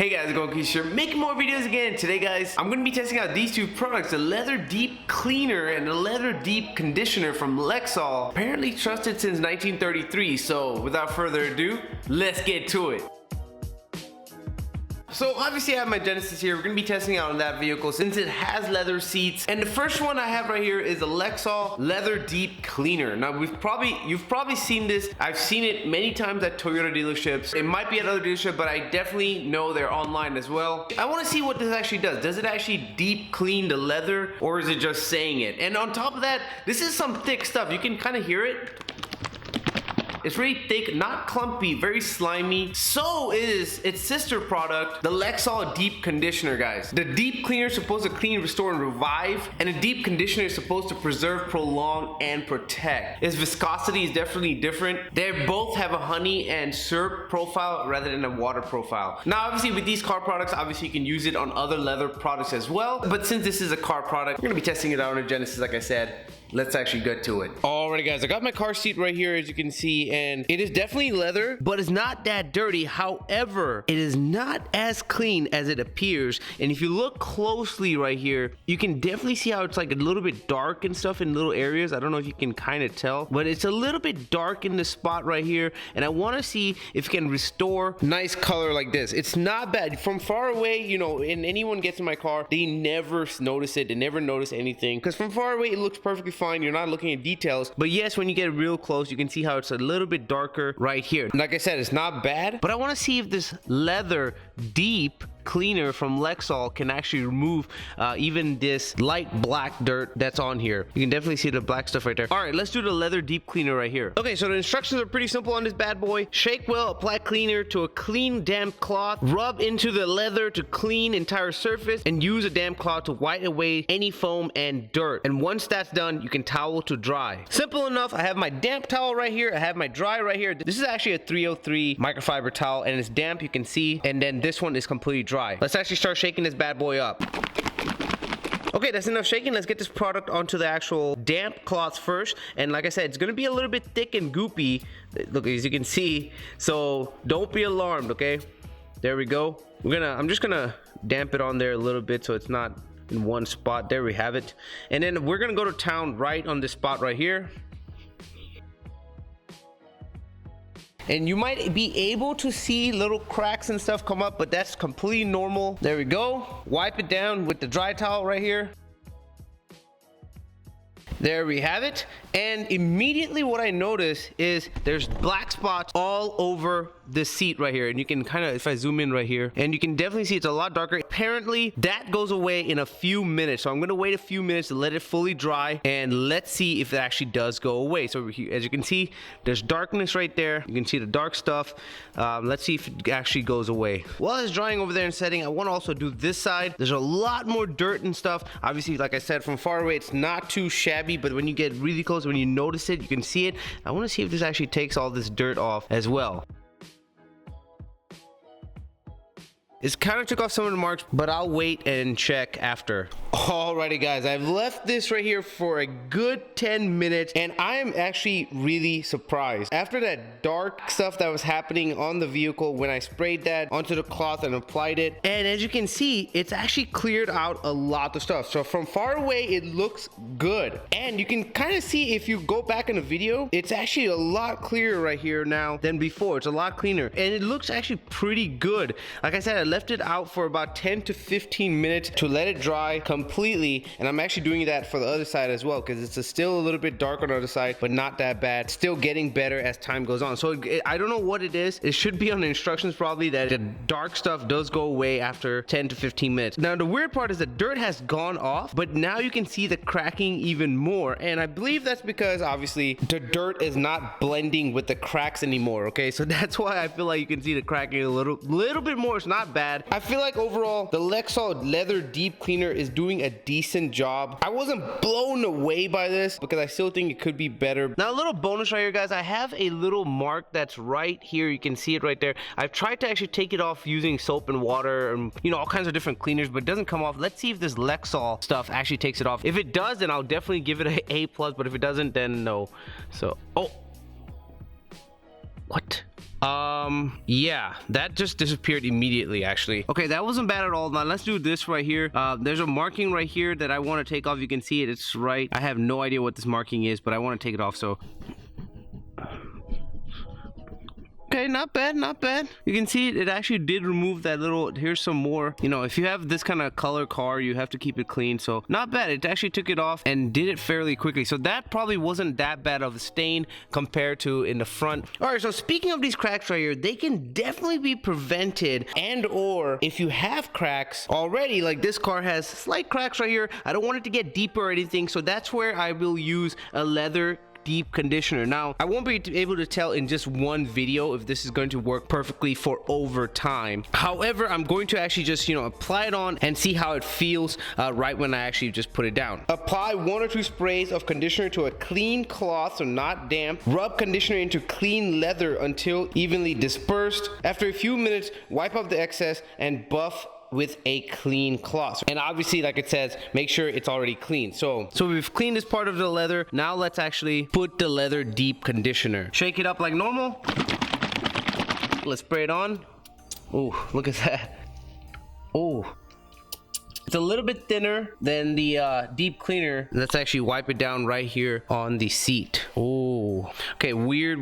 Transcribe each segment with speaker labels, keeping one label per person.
Speaker 1: Hey guys, Goki here, making more videos again. Today guys, I'm going to be testing out these two products, the Leather Deep Cleaner and the Leather Deep Conditioner from Lexol. Apparently trusted since 1933, so without further ado, let's get to it. So obviously I have my Genesis here. We're going to be testing out on that vehicle since it has leather seats. And the first one I have right here is the Lexol Leather Deep Cleaner. Now you've probably seen this. I've seen it many times at Toyota dealerships. It might be at other dealerships, but I definitely know they're online as well. I want to see what this actually does. Does it actually deep clean the leather, or is it just saying it? And on top of that, this is some thick stuff. You can kind of hear it. It's really thick, not clumpy, very slimy. So is its sister product, the Lexol Deep Conditioner, guys. The Deep Cleaner is supposed to clean, restore, and revive, and the Deep Conditioner is supposed to preserve, prolong, and protect. Its viscosity is definitely different. They both have a honey and syrup profile rather than a water profile. Now, obviously, with these car products, obviously you can use it on other leather products as well. But since this is a car product, we're gonna be testing it out on a Genesis, like I said. Let's actually get to it. Alrighty guys, I got my car seat right here, as you can see, and it is definitely leather, but it's not that dirty. However, it is not as clean as it appears. And if you look closely right here, you can definitely see how it's like a little bit dark and stuff in little areas. I don't know if you can kind of tell, but it's a little bit dark in the spot right here. And I want to see if it can restore nice color like this. It's not bad. From far away, you know, and anyone gets in my car, they never notice it. They never notice anything, because from far away, it looks perfectly fine. You're not looking at details, but yes, when you get real close, you can see how it's a little bit darker right here. Like I said, it's not bad, but I want to see if this Leather Deep Cleaner from Lexol can actually remove even this light black dirt that's on here. You can definitely see the black stuff right there. All right, let's do the Leather Deep Cleaner right here. Okay, so the instructions are pretty simple on this bad boy. Shake well, apply cleaner to a clean damp cloth, rub into the leather to clean entire surface, and use a damp cloth to wipe away any foam and dirt. And once that's done, you can towel to dry. Simple enough. I have my damp towel right here. I have my dry right here. This is actually a 303 microfiber towel, and it's damp, you can see. And then this one is completely dry. Let's actually start shaking this bad boy up. Okay, that's enough shaking. Let's get this product onto the actual damp cloth first. And like I said, it's gonna be a little bit thick and goopy, look, as you can see, so don't be alarmed. Okay, there we go. I'm just gonna damp it on there a little bit so it's not in one spot. There we have it. And then we're gonna go to town right on this spot right here. And you might be able to see little cracks and stuff come up, but that's completely normal. There we go. Wipe it down with the dry towel right here. There we have it. And immediately what I notice is there's black spots all over the seat right here. And you can kind of, if I zoom in right here, and you can definitely see it's a lot darker. Apparently that goes away in a few minutes. So I'm going to wait a few minutes to let it fully dry, and let's see if it actually does go away. So as you can see, there's darkness right there. You can see the dark stuff. Let's see if it actually goes away. While it's drying over there and setting, I want to also do this side. There's a lot more dirt and stuff. Obviously, like I said, from far away, it's not too shabby, but when you get really close, when you notice it, you can see it. I want to see if this actually takes all this dirt off as well. It's kind of took off some of the marks, but I'll wait and check after. Alrighty guys, I've left this right here for a good 10 minutes, and I am actually really surprised. After that dark stuff that was happening on the vehicle, when I sprayed that onto the cloth and applied it, and as you can see, it's actually cleared out a lot of stuff. So from far away, it looks good. And you can kind of see, if you go back in the video, it's actually a lot clearer right here now than before. It's a lot cleaner, and it looks actually pretty good. Like I said, I left it out for about 10 to 15 minutes to let it dry completely, and I'm actually doing that for the other side as well, because it's still a little bit dark on the other side, but not that bad. Still getting better as time goes on. So I don't know what it is. It should be on the instructions probably that the dark stuff does go away after 10 to 15 minutes. Now the weird part is the dirt has gone off, but now you can see the cracking even more, and I believe that's because obviously the dirt is not blending with the cracks anymore. Okay, so that's why I feel like you can see the cracking a little bit more. It's not bad. I feel like overall the Lexol Leather Deep Cleaner is doing a decent job. I wasn't blown away by this because I still think it could be better. Now a little bonus right here guys, I have a little mark that's right here. You can see it right there. I've tried to actually take it off using soap and water and, you know, all kinds of different cleaners, but it doesn't come off. Let's see if this Lexol stuff actually takes it off. If it does, then I'll definitely give it an A+, but if it doesn't, then no. So, oh, what? Yeah, that just disappeared immediately, actually. Okay, that wasn't bad at all. Now let's do this right here. There's a marking right here that I want to take off. You can see it, it's right. I have no idea what this marking is, but I want to take it off. So okay, not bad, not bad. You can see it actually did remove that little. Here's some more. You know, if you have this kind of color car, you have to keep it clean. So not bad. It actually took it off and did it fairly quickly. So that probably wasn't that bad of a stain compared to in the front. All right, so speaking of these cracks right here, they can definitely be prevented, and or if you have cracks already, like this car has slight cracks right here, I don't want it to get deeper or anything. So that's where I will use a leather deep conditioner. Now, I won't be able to tell in just one video if this is going to work perfectly for over time. However, I'm going to actually just, you know, apply it on and see how it feels right when I actually just put it down. Apply 1 or 2 sprays of conditioner to a clean cloth, so not damp. Rub conditioner into clean leather until evenly dispersed. After a few minutes, wipe up the excess and buff with a clean cloth. And obviously, like it says, make sure it's already clean. So we've cleaned this part of the leather. Now let's actually put the leather deep conditioner. Shake it up like normal. Let's spray it on. Oh, look at that. Oh, it's a little bit thinner than the deep cleaner. Let's actually wipe it down right here on the seat. Oh, okay, weird.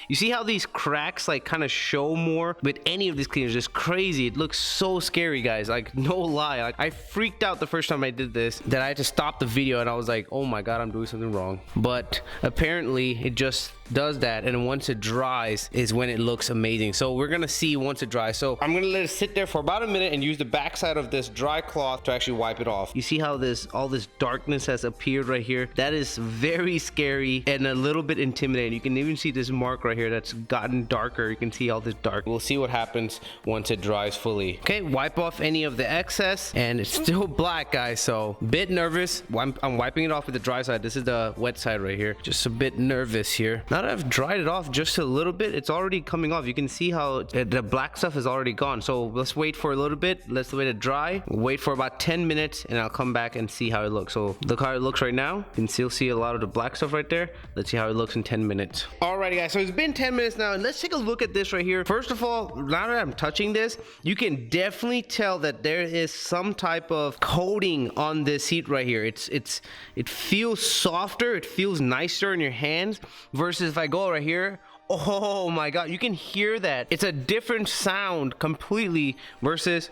Speaker 1: You see how these cracks like kind of show more with any of these cleaners? It's crazy. It looks so scary, guys. Like, no lie. Like, I freaked out the first time I did this, that I had to stop the video and I was like, oh my God, I'm doing something wrong. But apparently it just does that, and once it dries is when it looks amazing. So we're gonna see once it dries. So I'm gonna let it sit there for about a minute and use the backside of this dry cloth to actually wipe it off. You see how all this darkness has appeared right here? That is very scary and a little bit intimidating. You can even see this mark right here that's gotten darker. You can see all this dark. We'll see what happens once it dries fully. Okay, wipe off any of the excess, and it's still black, guys. So bit nervous. I'm wiping it off with the dry side. This is the wet side right here. Just a bit nervous here. Now that I've dried it off just a little bit, it's already coming off. You can see how the black stuff is already gone. So let's wait for a little bit. Let's let it dry. Wait for about 10 minutes and I'll come back and see how it looks. So look how it looks right now. You can still see a lot of the black stuff right there. Let's see how it looks in 10 minutes. Alrighty, guys, so it's been 10 minutes now, and let's take a look at this right here. First of all, now that I'm touching this, you can definitely tell that there is some type of coating on this seat right here. It feels softer, it feels nicer in your hands, versus if I go right here, oh my God, you can hear that. It's a different sound completely versus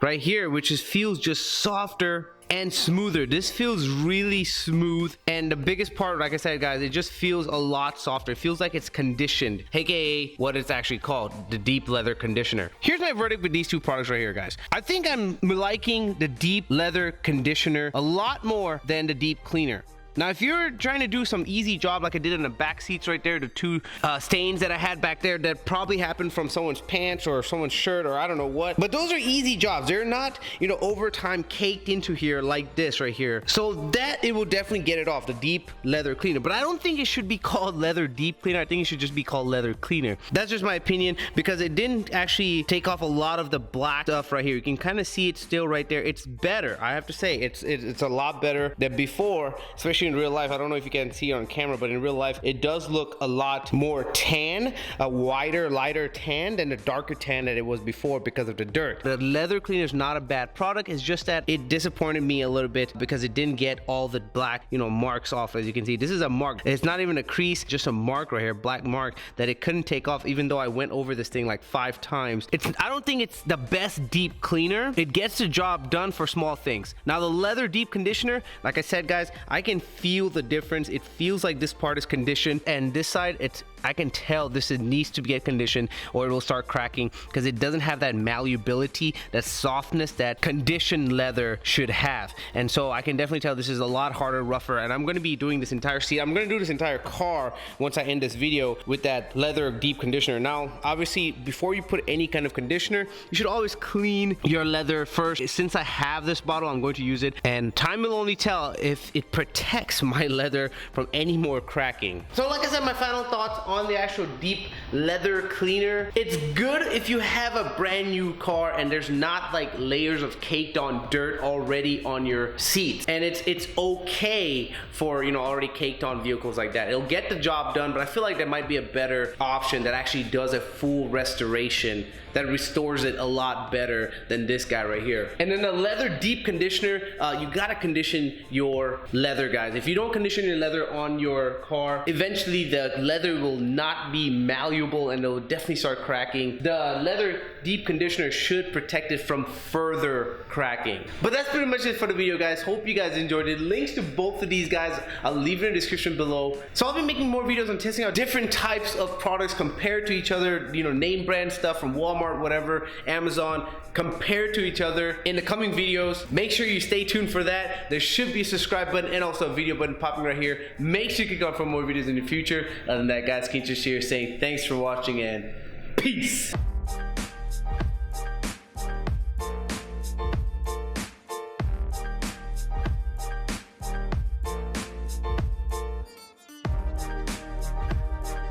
Speaker 1: right here, which feels just softer and smoother. This feels really smooth, and the biggest part, like I said, guys, it just feels a lot softer. It feels like it's conditioned, aka what it's actually called, the deep leather conditioner. Here's my verdict with these two products right here, guys. I think I'm liking the deep leather conditioner a lot more than the deep cleaner. Now, if you're trying to do some easy job like I did in the back seats right there, the 2 stains that I had back there that probably happened from someone's pants or someone's shirt or I don't know what, but those are easy jobs. They're not, you know, over time caked into here like this right here. So that it will definitely get it off, the deep leather cleaner. But I don't think it should be called leather deep cleaner. I think it should just be called leather cleaner. That's just my opinion, because it didn't actually take off a lot of the black stuff right here. You can kind of see it still right there. It's better, I have to say. It's a lot better than before, especially in real life. I don't know if you can see it on camera, but in real life it does look a lot more tan, a wider, lighter tan than the darker tan that it was before because of the dirt. The leather cleaner is not a bad product. It's just that it disappointed me a little bit because it didn't get all the black, you know, marks off. As you can see, this is a mark. It's not even a crease, just a mark right here, black mark that it couldn't take off, even though I went over this thing like 5 times. I don't think it's the best deep cleaner. It gets the job done for small things. Now the leather deep conditioner, like I said, guys, I can feel the difference. It feels like this part is conditioned, and this side, I can tell this needs to get conditioned or it will start cracking, because it doesn't have that malleability, that softness that conditioned leather should have. And so I can definitely tell this is a lot harder, rougher, and I'm going to be doing this entire seat. I'm going to do this entire car once I end this video with that leather deep conditioner. Now, obviously, before you put any kind of conditioner, you should always clean your leather first. Since I have this bottle, I'm going to use it, and time will only tell if it protects my leather from any more cracking. So like I said, my final thoughts on the actual deep leather cleaner. It's good if you have a brand new car and there's not like layers of caked on dirt already on your seats, and it's okay for, you know, already caked on vehicles like that. It'll get the job done, but I feel like there might be a better option that actually does a full restoration that restores it a lot better than this guy right here. And then the leather deep conditioner, you gotta condition your leather, guys. If you don't condition your leather on your car, eventually the leather will not be malleable and it'll definitely start cracking. The leather deep conditioner should protect it from further cracking. But that's pretty much it for the video, guys. Hope you guys enjoyed it. Links to both of these guys I'll leave in the description below. So I'll be making more videos on testing out different types of products compared to each other, you know, name brand stuff from Walmart, whatever, Amazon, compared to each other in the coming videos. Make sure you stay tuned for that. There should be a subscribe button and also a video button popping right here. Make sure you click on for more videos in the future. Other than that, guys, Keith just here saying thanks for watching and peace.